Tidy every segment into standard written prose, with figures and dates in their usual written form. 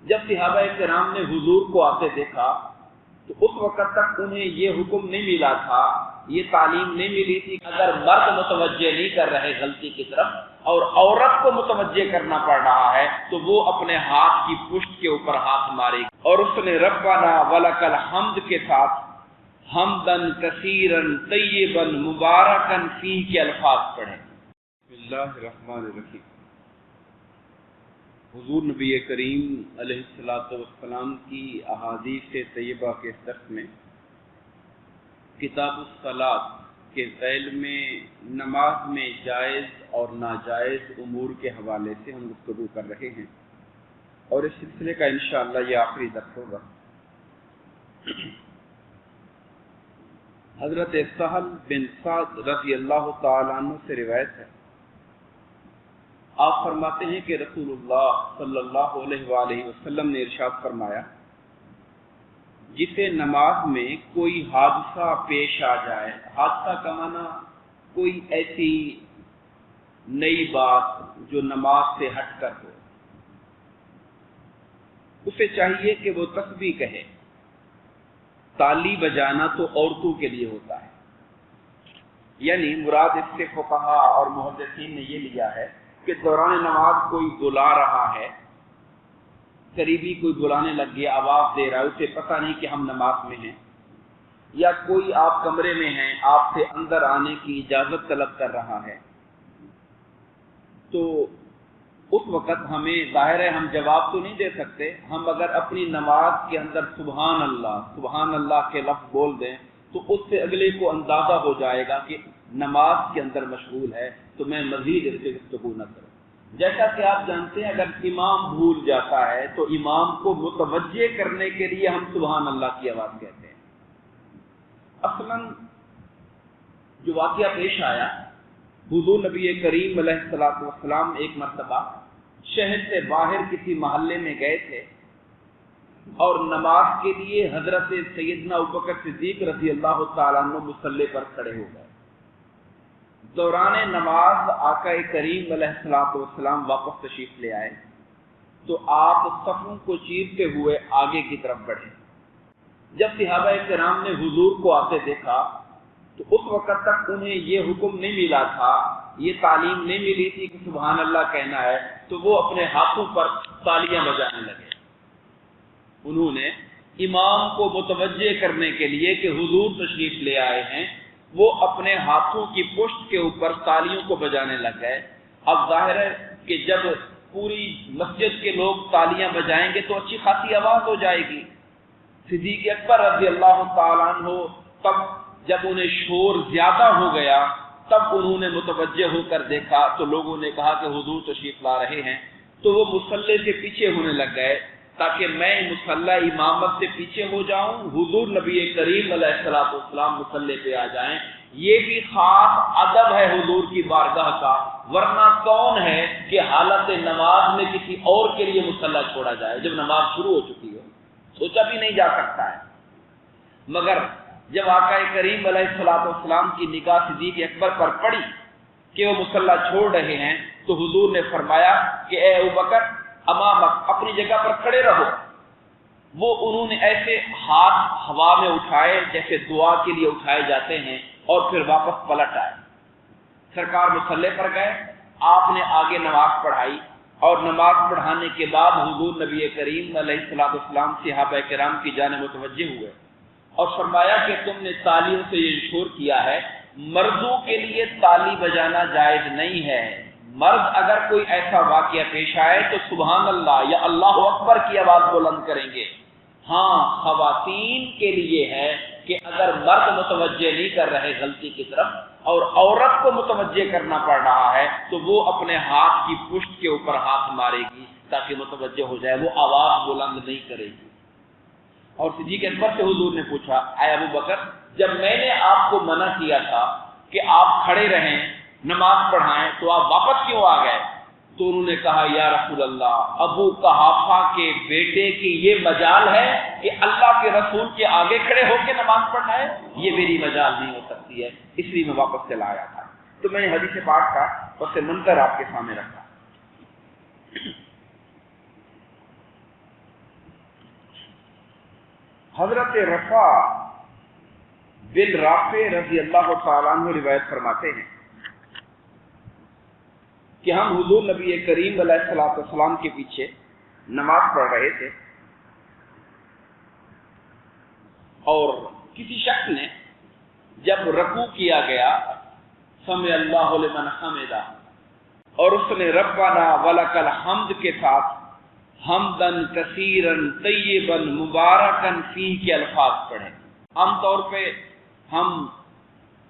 جب صحابہ کرام نے حضور کو آتے دیکھا تو اس وقت تک انہیں یہ حکم نہیں ملا تھا، یہ تعلیم نہیں ملی تھی کہ اگر مرد متوجہ نہیں کر رہے غلطی کی طرف اور عورت کو متوجہ کرنا پڑ رہا ہے تو وہ اپنے ہاتھ کی پشت کے اوپر ہاتھ مارے گی، اور اس نے ربنا ولک الحمد کے ساتھ حمدن کثیرن طیبن مبارکن فیہ کے الفاظ پڑھے۔ بسم اللہ الرحمن الرحیم۔ حضور نبی کریم علیہ الصلوۃ والسلام کی احادیث طیبہ کے درس میں کتاب الصلاۃ کے ذیل میں نماز میں جائز اور ناجائز امور کے حوالے سے ہم گفتگو کر رہے ہیں، اور اس سلسلے کا انشاءاللہ یہ آخری درس ہوگا۔ حضرت سہل بن سعد رضی اللہ تعالیٰ عنہ سے روایت ہے، آپ فرماتے ہیں کہ رسول اللہ صلی اللہ علیہ وآلہ وسلم نے ارشاد فرمایا، جسے نماز میں کوئی حادثہ پیش آ جائے، حادثہ کا معنی کوئی ایسی نئی بات جو نماز سے ہٹ کر ہو، اسے چاہیے کہ وہ تسبیح کہے۔ تالی بجانا تو عورتوں کے لیے ہوتا ہے، یعنی مراد اس سے فقہا اور محدثین نے یہ لیا ہے کہ دوران نماز کوئی بلا رہا ہے، قریبی کوئی بلانے لگ گیا، آواز دے رہا ہے، اسے پتہ نہیں کہ ہم نماز میں ہیں، یا کوئی آپ کمرے میں ہیں، آپ سے اندر آنے کی اجازت طلب کر رہا ہے، تو اس وقت ہمیں ظاہر ہے ہم جواب تو نہیں دے سکتے، ہم اگر اپنی نماز کے اندر سبحان اللہ کے لفظ بول دیں تو اس سے اگلے کو اندازہ ہو جائے گا کہ نماز کے اندر مشغول ہے، تو میں مزید اس سے گفتگو نہ کروں۔ جیسا کہ آپ جانتے ہیں اگر امام بھول جاتا ہے تو امام کو متوجہ کرنے کے لیے ہم سبحان اللہ کی آواز کہتے ہیں۔ اصلاً جو واقعہ پیش آیا، حضور نبی کریم علیہ الصلوۃ والسلام ایک مرتبہ شہر سے باہر کسی محلے میں گئے تھے اور نماز کے لیے حضرت سیدنا ابوبکر صدیق رضی اللہ تعالیٰ عنہ مصلی پر کھڑے ہو گئے۔ دوران نماز آقا کریم علیہ الصلوۃ والسلام واپس تشریف لے آئے تو آپ صفوں کو چیرتے ہوئے آگے کی طرف بڑھے۔ جب صحابہ کرام نے حضور کو آتے دیکھا تو اس وقت تک انہیں یہ حکم نہیں ملا تھا، یہ تعلیم نہیں ملی تھی کہ سبحان اللہ کہنا ہے، تو وہ اپنے ہاتھوں پر تالیاں بجانے لگے۔ انہوں نے امام کو متوجہ کرنے کے لیے کہ حضور تشریف لے آئے ہیں، وہ اپنے ہاتھوں کی پشت کے اوپر تالیوں کو بجانے لگ گئے۔ اب ظاہر ہے کہ جب پوری مسجد کے لوگ تالیاں بجائیں گے تو اچھی خاصی آواز ہو جائے گی۔ صدیق اکبر رضی اللہ تعالیٰ عنہ تب جب انہیں شور زیادہ ہو گیا تب انہوں نے متوجہ ہو کر دیکھا تو لوگوں نے کہا کہ حضور تشریف لا رہے ہیں، تو وہ مصلی سے پیچھے ہونے لگ گئے تاکہ میں مصلی امامت سے پیچھے ہو جاؤں، حضور نبی کریم علیہ الصلوۃ والسلام مصلی پہ آ جائیں۔ یہ بھی خاص ادب ہے حضور کی بارگاہ کا، ورنہ کون ہے کہ حالت نماز میں کسی اور کے لیے مصلی چھوڑا جائے جب نماز شروع ہو چکی ہو، سوچا بھی نہیں جا سکتا ہے۔ مگر جب آقا کریم علیہ الصلوۃ والسلام کی نگاہ صدیق اکبر پر پڑی کہ وہ مصلی چھوڑ رہے ہیں تو حضور نے فرمایا کہ اے ابوبکر امامک، اپنی جگہ پر کھڑے رہو۔ وہ انہوں نے ایسے ہاتھ ہوا میں اٹھائے جیسے دعا کے لیے اٹھائے جاتے ہیں اور پھر واپس پلٹ آئے۔ سرکار مصلی پر گئے، آپ نے آگے نماز پڑھائی اور نماز پڑھانے کے بعد حضور نبی کریم علیہ الصلوۃ والسلام صحابہ کرام کی جانب متوجہ ہوئے اور فرمایا کہ تم نے تالیوں سے یہ شور کیا ہے، مردوں کے لیے تالی بجانا جائز نہیں ہے۔ مرد اگر کوئی ایسا واقعہ پیش آئے تو سبحان اللہ یا اللہ اکبر کی آواز بلند کریں گے۔ ہاں، خواتین کے لیے ہے کہ اگر مرد متوجہ نہیں کر رہے غلطی کی طرف اور عورت کو متوجہ کرنا پڑ رہا ہے تو وہ اپنے ہاتھ کی پشت کے اوپر ہاتھ مارے گی تاکہ متوجہ ہو جائے، وہ آواز بلند نہیں کرے گی۔ اور صدیق اکبر سے حضور نے پوچھا، اے ابو بکر، جب میں نے آپ کو منع کیا تھا کہ آپ کھڑے رہیں نماز پڑھائیں تو آپ واپس کیوں آ گئے؟ تو انہوں نے کہا، یا رسول اللہ، ابو قحافہ کے بیٹے کی یہ مجال ہے کہ اللہ کے رسول کے آگے کھڑے ہو کے نماز پڑھائے، یہ میری مجال نہیں ہو سکتی ہے، اس لیے میں واپس چلا آیا تھا۔ تو میں نے حدیث پاک کا پس منظر آپ کے سامنے رکھا۔ حضرت رفع بن رافع رضی اللہ تعالیٰ عنہ روایت فرماتے ہیں کہ ہم حضور نبی کریم علیہ الصلوۃ والسلام کے پیچھے نماز پڑھ رہے تھے، اور کسی شخص نے جب رکوع کیا گیا سمع اللہ لمن حمدہ، اور اس نے ربنا ولک الحمد کے ساتھ حمدن کثیرن طیبن مبارکن فیہ کے الفاظ پڑھے۔ عام طور پہ ہم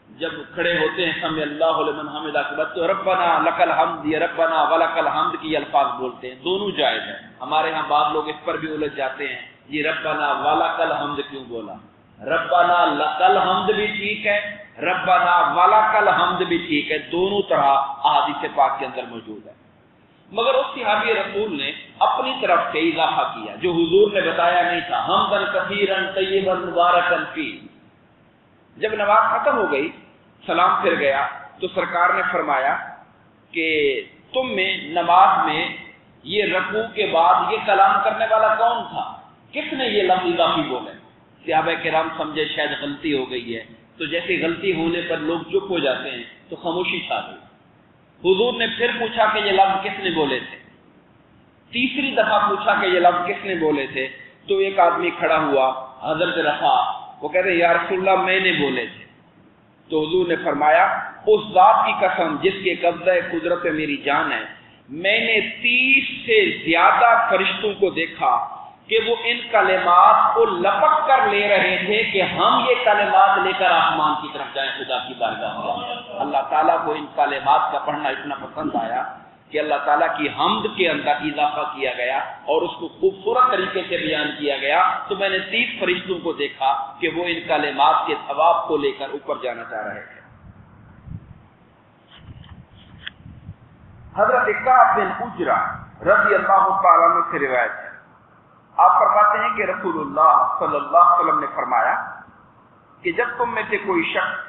جب کھڑے ہوتے ہیں سمع اللہ لمن حمدہ کے بعد تو ربنا لک الحمد یا ربنا ولک الحمد کی الفاظ بولتے ہیں، دونوں جائز ہیں۔ ہمارے ہاں بعض لوگ اس پر بھی الجھ جاتے ہیں، یہ ربنا ولک الحمد کیوں بولا؟ ربنا لک الحمد بھی ٹھیک ہے، ربنا ولک الحمد بھی ٹھیک ہے، دونوں طرح احادیث پاک کے اندر موجود ہے۔ مگر اس صحابی رسول نے اپنی طرف سے اضافہ کیا جو حضور نے بتایا نہیں تھا، حمدن کثیرن طیبن مبارکن فیہ۔ جب نماز ختم ہو گئی، سلام پھر گیا، تو سرکار نے فرمایا کہ تم میں نماز میں یہ رکوع کے بعد یہ کلام کرنے والا کون تھا؟ کس نے یہ لفظ اضافی بولے؟ صحابہ کرام سمجھے شاید غلطی ہو گئی ہے، تو جیسے غلطی ہونے پر لوگ چپ ہو جاتے ہیں تو خاموشی چھا گئی۔ حضور نے پھر پوچھا کہ یہ لفظ کس نے بولے تھے؟ تیسری دفعہ پوچھا کہ یہ لفظ کس نے بولے تھے؟ تو ایک آدمی کھڑا ہوا، حضرت رفع، وہ کہتے ہیں یا رسول اللہ میں نے بولے تھے۔ تو حضور نے فرمایا اس ذات کی قسم جس کے قبضہ قدرت میری جان ہے، میں نے 30 سے زیادہ فرشتوں کو دیکھا کہ وہ ان کلمات کو لپک کر لے رہے تھے کہ ہم یہ کلمات لے کر آسمان کی طرف جائیں خدا کی بارگاہ میں۔ اللہ تعالیٰ کو ان کلمات کا پڑھنا اتنا پسند آیا کہ اللہ تعالیٰ کی حمد کے اندر اضافہ کیا گیا اور اس کو خوبصورت طریقے سے بیان کیا گیا۔ تو میں نے 30 فرشتوں کو دیکھا کہ وہ ان کلمات کے ثواب کو لے کر اوپر جانا چاہ رہے تھے۔ حضرت کعب بن عجرہ رضی اللہ تعالیٰ عنہ سے روایت ہے، آپ فرماتے ہیں کہ رسول اللہ صلی اللہ علیہ وسلم نے فرمایا کہ جب تم میں سے کوئی شخص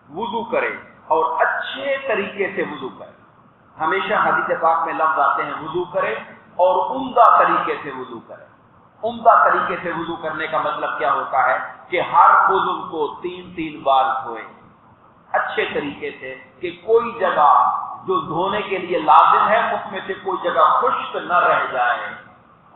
وضو کرے اور اچھے طریقے سے وضو کرے، ہمیشہ حدیث پاک میں لفظ آتے ہیں وضو کرے اور عمدہ طریقے سے وضو کرے۔ عمدہ طریقے سے وضو کرنے کا مطلب کیا ہوتا ہے کہ ہر عضو کو 3 بار دھوئے اچھے طریقے سے، کہ کوئی جگہ جو دھونے کے لیے لازم ہے اس میں سے کوئی جگہ خشک نہ رہ جائے۔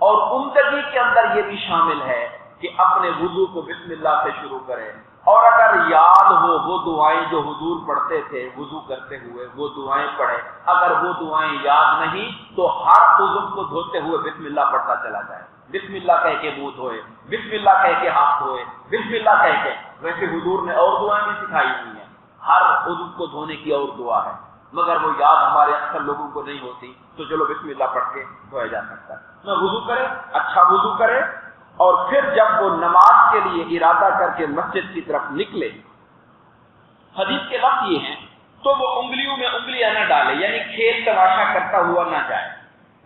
اور عمدگی کے اندر یہ بھی شامل ہے کہ اپنے وضو کو بسم اللہ سے شروع کرے، اور اگر یاد ہو وہ دعائیں جو حضور پڑھتے تھے وضو کرتے ہوئے وہ دعائیں پڑھے، اگر وہ دعائیں یاد نہیں تو ہر عضو کو دھوتے ہوئے بسم اللہ پڑھتا چلا جائے، بسم اللہ کہہ کے منہ دھوئے، بسم اللہ کہہ کے ہاتھ دھوئے، بسم اللہ کہہ کے۔ ویسے حضور نے اور دعائیں بھی سکھائی ہوئی ہیں، ہر عضو کو دھونے کی اور دعا ہے، مگر وہ یاد ہمارے اکثر لوگوں کو نہیں ہوتی، تو چلو بسم اللہ پڑھ کے دھویا جا سکتا ہے۔ نہ وضو کرے، اچھا وضو کرے، اور پھر جب وہ نماز کے لیے ارادہ کر کے مسجد کی طرف نکلے، حدیث کے لفظ یہ ہیں تو وہ انگلیوں میں انگلیاں نہ ڈالے، یعنی کھیل تماشا کرتا ہوا نہ جائے۔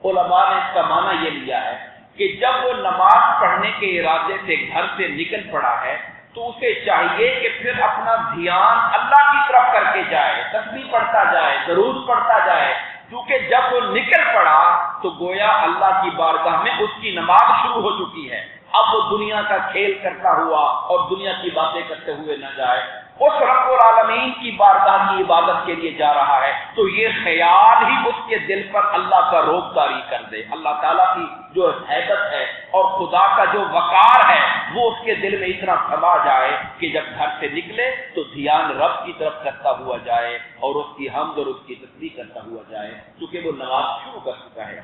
علماء نے اس کا معنی یہ لیا ہے کہ جب وہ نماز پڑھنے کے ارادے سے گھر سے نکل پڑا ہے تو اسے چاہیے کہ پھر اپنا دھیان اللہ کی طرف کر کے جائے، تسبیح پڑھتا جائے، درود پڑھتا جائے، کیونکہ جب وہ نکل پڑا تو گویا اللہ کی بارگاہ میں اس کی نماز شروع ہو چکی ہے۔ اب وہ دنیا کا کھیل کرتا ہوا اور دنیا کی باتیں کرتے ہوئے نہ جائے، اس رب العالمین کی بارگاہ کی عبادت کے لیے جا رہا ہے، تو یہ خیال ہی اس کے دل پر اللہ کا رعب طاری کر دے۔ اللہ تعالیٰ کی جو حیبت ہے اور خدا کا جو وقار ہے وہ اس کے دل میں اتنا سما جائے کہ جب گھر سے نکلے تو دھیان رب کی طرف کرتا ہوا جائے اور اس کی حمد اور اس کی تسبیح کرتا ہوا جائے، کیونکہ وہ نماز شروع کر چکا ہے۔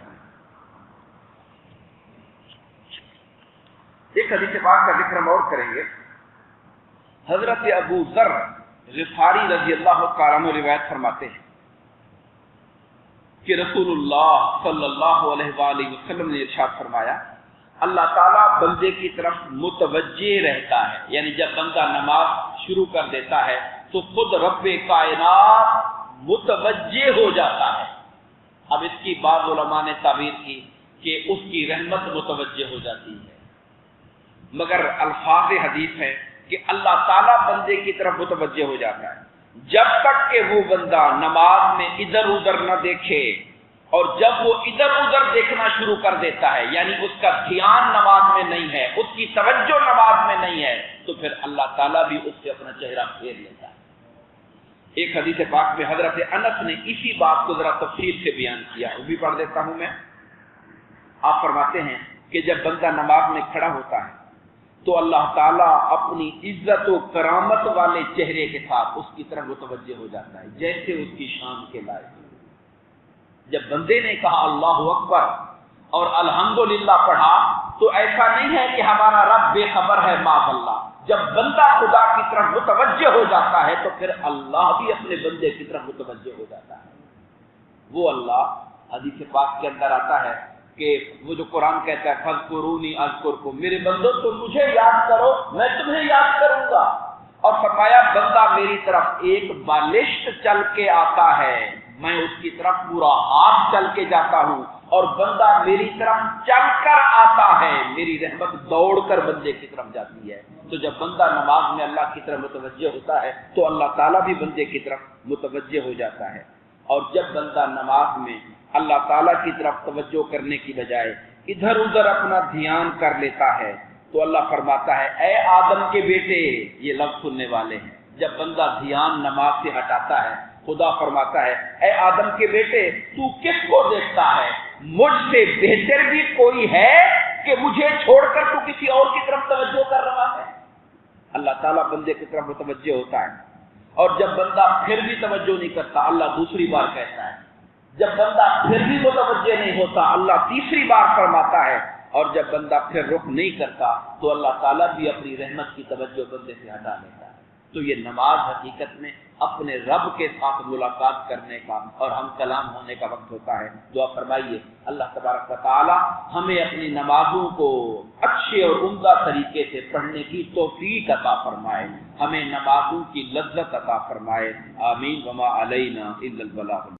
ایک حدیث پاک کا ذکر ہم اور کریں گے۔ حضرت ابو ذر غفاری رضی اللہ تعالیٰ عنہ روایت فرماتے ہیں کہ رسول اللہ صلی اللہ علیہ وآلہ وسلم نے ارشاد فرمایا، اللہ تعالیٰ بندے کی طرف متوجہ رہتا ہے، یعنی جب بندہ نماز شروع کر دیتا ہے تو خود رب کائنات متوجہ ہو جاتا ہے۔ اب اس کی بعض علماء نے تعبیر کی کہ اس کی رحمت متوجہ ہو جاتی ہے، مگر الفاظ حدیث ہے کہ اللہ تعالیٰ بندے کی طرف متوجہ ہو جاتا ہے جب تک کہ وہ بندہ نماز میں ادھر ادھر نہ دیکھے اور جب وہ ادھر ادھر دیکھنا شروع کر دیتا ہے، یعنی اس کا دھیان نماز میں نہیں ہے، اس کی توجہ نماز میں نہیں ہے، تو پھر اللہ تعالیٰ بھی اس سے اپنا چہرہ پھیر لیتا ہے۔ ایک حدیث پاک میں حضرت انس نے اسی بات کو ذرا تفصیل سے بیان کیا، وہ بھی پڑھ دیتا ہوں میں۔ آپ فرماتے ہیں کہ جب بندہ نماز میں کھڑا ہوتا ہے تو اللہ تعالیٰ اپنی عزت و کرامت والے چہرے کے ساتھ اس کی طرف متوجہ ہو جاتا ہے، جیسے اس کی شان کے لائق۔ جب بندے نے کہا اللہ اکبر اور الحمدللہ پڑھا تو ایسا نہیں ہے کہ ہمارا رب بے خبر ہے، معاذ اللہ۔ جب بندہ خدا کی طرف متوجہ ہو جاتا ہے تو پھر اللہ بھی اپنے بندے کی طرف متوجہ ہو جاتا ہے۔ وہ اللہ حدیث پاک کے اندر آتا ہے کہ وہ جو قرآن کہتا ہے فَاذْكُرُونِی أَذْكُرْكُم، میرے بندو تم مجھے یاد کرو میں تمہیں یاد کروں گا۔ اور فرمایا بندہ میری طرف ایک بالشت چل کے آتا ہے، میں اس کی طرف پورا ہاتھ چل کے جاتا ہوں، اور بندہ میری طرف چل کر آتا ہے، میری رحمت دوڑ کر بندے کی طرف جاتی ہے۔ تو جب بندہ نماز میں اللہ کی طرف متوجہ ہوتا ہے تو اللہ تعالیٰ بھی بندے کی طرف متوجہ ہو جاتا ہے۔ اور جب بندہ نماز میں اللہ تعالیٰ کی طرف توجہ کرنے کی بجائے ادھر ادھر اپنا دھیان کر لیتا ہے تو اللہ فرماتا ہے اے آدم کے بیٹے، یہ لفظ سننے والے ہیں، جب بندہ دھیان نماز سے ہٹاتا ہے خدا فرماتا ہے اے آدم کے بیٹے تو کس کو دیکھتا ہے؟ مجھ سے بہتر بھی کوئی ہے کہ مجھے چھوڑ کر تو کسی اور کی طرف توجہ کر رہا ہے؟ اللہ تعالیٰ بندے کی طرف متوجہ ہوتا ہے، اور جب بندہ پھر بھی توجہ نہیں کرتا اللہ دوسری بار کہتا ہے، جب بندہ پھر بھی متوجہ نہیں ہوتا اللہ تیسری بار فرماتا ہے، اور جب بندہ پھر رخ نہیں کرتا تو اللہ تعالیٰ بھی اپنی رحمت کی توجہ بندے سے ہٹا لیتا ہے۔ تو یہ نماز حقیقت میں اپنے رب کے ساتھ ملاقات کرنے کا اور ہم کلام ہونے کا وقت ہوتا ہے۔ دعا فرمائیے اللہ تبارک و تعالی ہمیں اپنی نمازوں کو اچھے اور عمدہ طریقے سے پڑھنے کی توفیق عطا فرمائے، ہمیں نمازوں کی لذت عطا فرمائے، آمین۔ وما علینا الا البلاغ۔